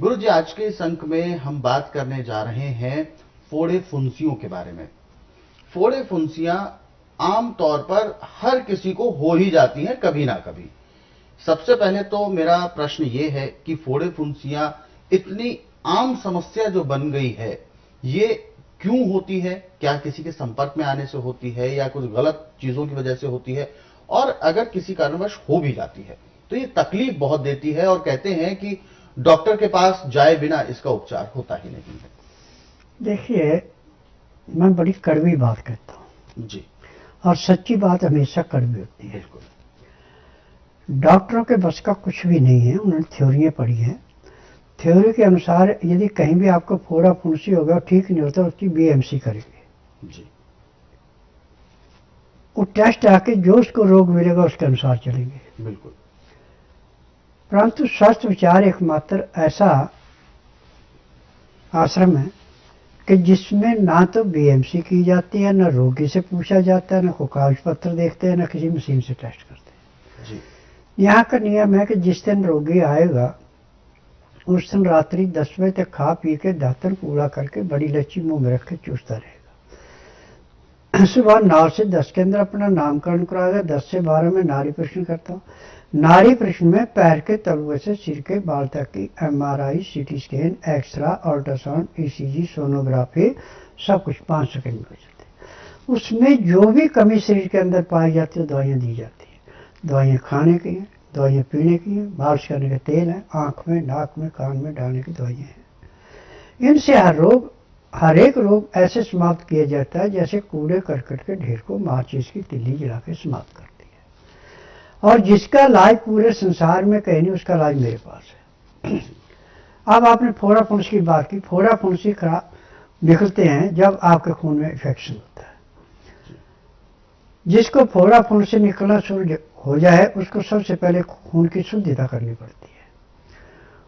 गुरु जी, आज के इस अंक में हम बात करने जा रहे हैं फोड़े फुंसियों के बारे में। फोड़े फुंसियां आम तौर पर हर किसी को हो ही जाती हैं कभी ना कभी। सबसे पहले तो मेरा प्रश्न ये है कि फोड़े फुंसियां इतनी आम समस्या जो बन गई है, ये क्यों होती है? क्या किसी के संपर्क में आने से होती है या कुछ गलत चीजों की वजह से होती है? और अगर किसी कारणवश हो भी जाती है तो ये तकलीफ बहुत देती है और कहते हैं कि डॉक्टर के पास जाए बिना इसका उपचार होता ही नहीं है। देखिए, मैं बड़ी कड़वी बात कहता हूँ जी, और सच्ची बात हमेशा कड़वी होती है। बिल्कुल। डॉक्टरों के बस का कुछ भी नहीं है, उन्होंने थ्योरियाँ पढ़ी हैं। थ्योरी के अनुसार यदि कहीं भी आपको फोड़ा फुंसी हो गया ठीक नहीं होता, उसकी बीएमसी करेंगे जी, वो टेस्ट आके जो उसको रोग मिलेगा उसके अनुसार चलेंगे। बिल्कुल। परंतु स्वास्थ्य विचार एकमात्र ऐसा आश्रम है कि जिसमें ना तो बीएमसी की जाती है, ना रोगी से पूछा जाता है, ना कोई कागज पत्र देखते हैं, ना किसी मशीन से टेस्ट करते हैं। जी, यहाँ का नियम है कि जिस दिन रोगी आएगा उस दिन रात्रि 10 बजे तक खा पी के दातन कूड़ा करके बड़ी लच्ची मुंह में रख के चूसता रहेगा। सुबह 9 से 10 के अंदर अपना नामकरण कराएगा। 10 से 12 में नाड़ी परीक्षण करता हूँ। नाड़ी परीक्षण में पैर के तलुए से सिर के बाल तक की MRI, CT scan, x-ray, ultrasound, ECG, sonography सब कुछ 5 सेकंड में हो जाते हैं। उसमें जो भी कमी शरीर के अंदर पाई जाती है दवाइयाँ दी जाती है। दवाइयाँ खाने की हैं, दवाइयाँ पीने की हैं, मालिश करने का तेल है, आँख में, नाक में, कान में डालने की दवाइयाँ हैं। इनसे हर एक रोग ऐसे समाप्त किया जाता है जैसे कूड़े करकट के ढेर को माचिस की तिल्ली जला के समाप्त करती है। और जिसका इलाज पूरे संसार में कहीं नहीं, उसका इलाज मेरे पास है। अब आपने फोड़ा फुंसी की बात की। फोड़ा फुंसी निकलते हैं जब आपके खून में इन्फेक्शन होता है। जिसको फोड़ा फुंसी निकलना शुरू हो जाए उसको सबसे पहले खून की शुद्धता करनी पड़ती है।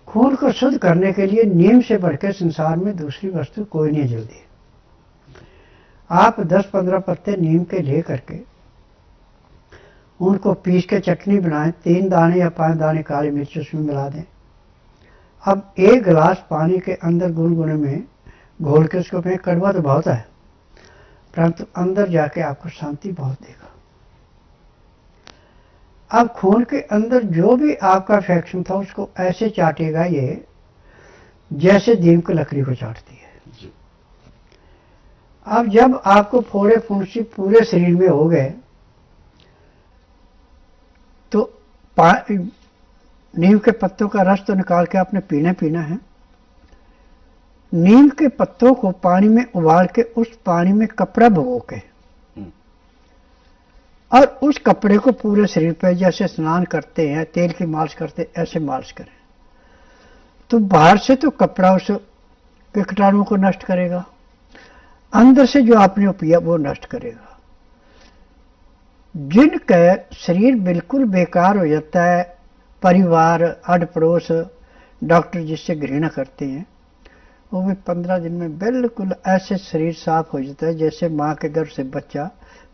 खून को शुद्ध करने के लिए नीम से बढ़कर संसार में दूसरी वस्तु कोई नहीं जल्दी। आप 10-15 पत्ते नीम के ले करके उनको पीस के चटनी बनाएं, 3 दाने या 5 दाने काली मिर्च उसमें मिला दें। अब 1 गिलास पानी के अंदर गुनगुने में घोल के उसको फेंक। कड़वा तो बहुत है परंतु अंदर जाके आपको शांति बहुत देगा। अब खून के अंदर जो भी आपका इन्फेक्शन था उसको ऐसे चाटेगा ये जैसे नीम की लकड़ी को चाटती है। जी, अब जब आपको फोड़े फुंसी पूरे शरीर में हो गए तो नीम के पत्तों का रस तो निकाल के आपने पीना है। नीम के पत्तों को पानी में उबाल के उस पानी में कपड़ा भिगो के और उस कपड़े को पूरे शरीर पर जैसे स्नान करते हैं, तेल की मालिश करते हैं, ऐसे मालिश करें तो बाहर से तो कपड़ा उस कीटाणु को नष्ट करेगा, अंदर से जो आपने पिया वो नष्ट करेगा। जिनका शरीर बिल्कुल बेकार हो जाता है, परिवार, अड़ पड़ोस, डॉक्टर जिससे घृणा करते हैं, वो भी 15 दिन में बिल्कुल ऐसे शरीर साफ हो जाता है जैसे माँ के गर्भ से बच्चा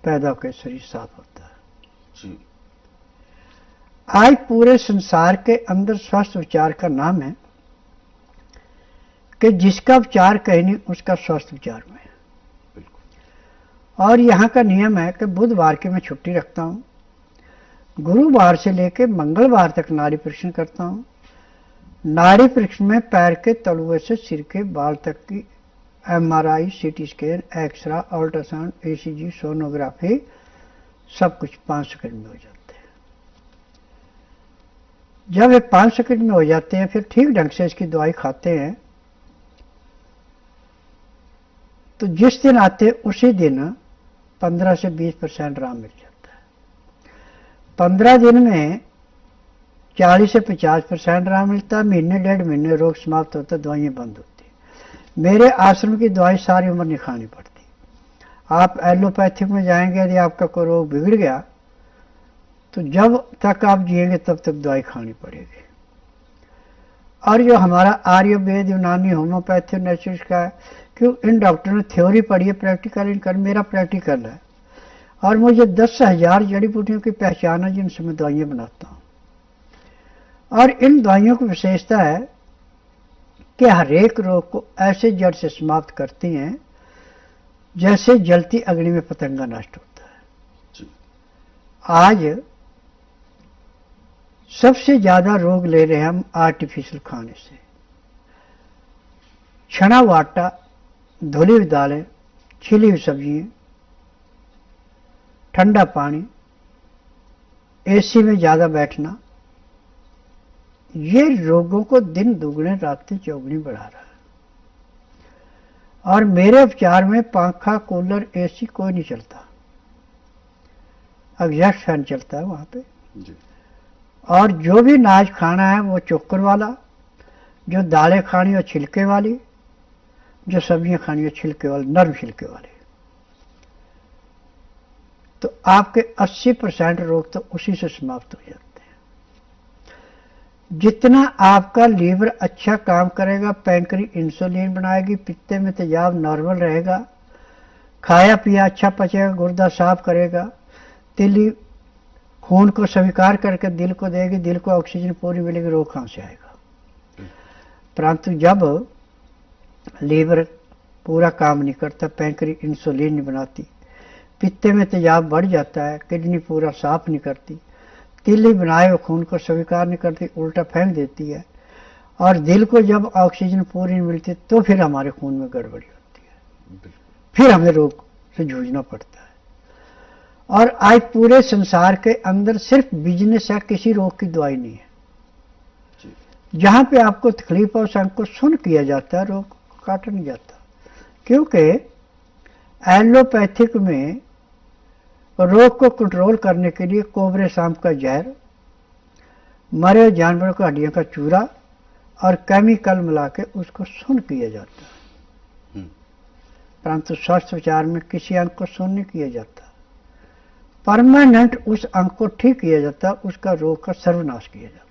पैदा होकर शरीर साफ होता है। जी, आज पूरे संसार के अंदर स्वास्थ्य विचार का नाम है कि जिसका विचार कहीं नहीं उसका स्वास्थ्य विचार में है। और यहाँ का नियम है कि बुधवार की मैं छुट्टी रखता हूँ, गुरुवार से लेकर मंगलवार तक नाड़ी परीक्षण करता हूँ। नाड़ी परीक्षण में पैर के तलुए से सिर के बाल तक की MRI, CT scan, x-ray, ultrasound, ECG, sonography सब कुछ 5 सेकंड में हो जाते हैं। जब ये 5 सेकंड में हो जाते हैं फिर ठीक ढंग से इसकी दवाई खाते हैं तो जिस दिन आते हैं उसी दिन 15 से 20% आराम मिल जाता है। 15 दिन में 40 से 50% आराम मिलता है। महीने 1.5 महीने रोग समाप्त होता है, दवाइयाँ बंद होती है। मेरे आश्रम की दवाई सारी उम्र नहीं खानी पड़ती। आप एलोपैथिक में जाएंगे, यदि आपका कोई रोग बिगड़ गया तो जब तक आप जिएंगे तब तक दवाई खानी पड़ेगी। और जो हमारा आयुर्वेद, यूनानी, होम्योपैथी, नेचुरल का है, क्यों इन डॉक्टरों ने थ्योरी पढ़ी है, प्रैक्टिकल इनका मेरा प्रैक्टिकल है। और मुझे 10,000 जड़ी बूटियों की पहचान है जिनसे मैं दवाइयाँ बनाता हूँ। और इन दवाइयों की विशेषता है कि हर एक रोग को ऐसे जड़ से समाप्त करती हैं जैसे जलती अग्नि में पतंगा नष्ट होता है। जी। आज सबसे ज्यादा रोग ले रहे हैं हम आर्टिफिशियल खाने से। छना हुआ आटा, धुली हुई दालें, छिली हुई सब्जियां, ठंडा पानी, एसी में ज्यादा बैठना, ये रोगों को दिन दुगने रात चौगुनी बढ़ा रहा है। और मेरे उपचार में पंखा, कूलर, एसी कोई नहीं चलता, एग्जॉस्ट फैन चलता है वहां पे। जी। और जो भी अनाज खाना है वो चोकर वाला, जो दालें खानी हो छिलके वाली, जो सब्जियां खानी हो छिलके वाली, नरम छिलके वाली। तो आपके 80% रोग तो उसी से समाप्त हो जाते हैं। जितना आपका लीवर अच्छा काम करेगा, पैंक्री इंसुलिन बनाएगी, पित्ते में तेजाब नॉर्मल रहेगा, खाया पिया अच्छा पचेगा, गुर्दा साफ करेगा, तिली खून को स्वीकार करके दिल को देगी, दिल को ऑक्सीजन पूरी मिलेगी, रोग कहां से आएगा। परंतु जब लीवर पूरा काम नहीं करता, पैंक्री इंसुलिन नहीं बनाती, पित्ते में तेजाब बढ़ जाता है, किडनी पूरा साफ नहीं करती, तिल्ली बनाए हुए खून को स्वीकार नहीं करती, उल्टा फेंक देती है, और दिल को जब ऑक्सीजन पूरी नहीं मिलती तो फिर हमारे खून में गड़बड़ी होती है, फिर हमें रोग से जूझना पड़ता है। और आज पूरे संसार के अंदर सिर्फ बिजनेस है, किसी रोग की दवाई नहीं है। जहां पे आपको तकलीफ और संग को सुन किया जाता है, रोग काटा नहीं जाता। क्योंकि एलोपैथिक में रोग को कंट्रोल करने के लिए कोबरे सांप का जहर, मरे जानवरों की हड्डियों का चूरा और केमिकल मिला के उसको सुन किया जाता है। परंतु स्वास्थ्य उपचार में किसी अंग को सुन नहीं किया जाता, परमानेंट उस अंग को ठीक किया जाता, उसका रोग का सर्वनाश किया जाता।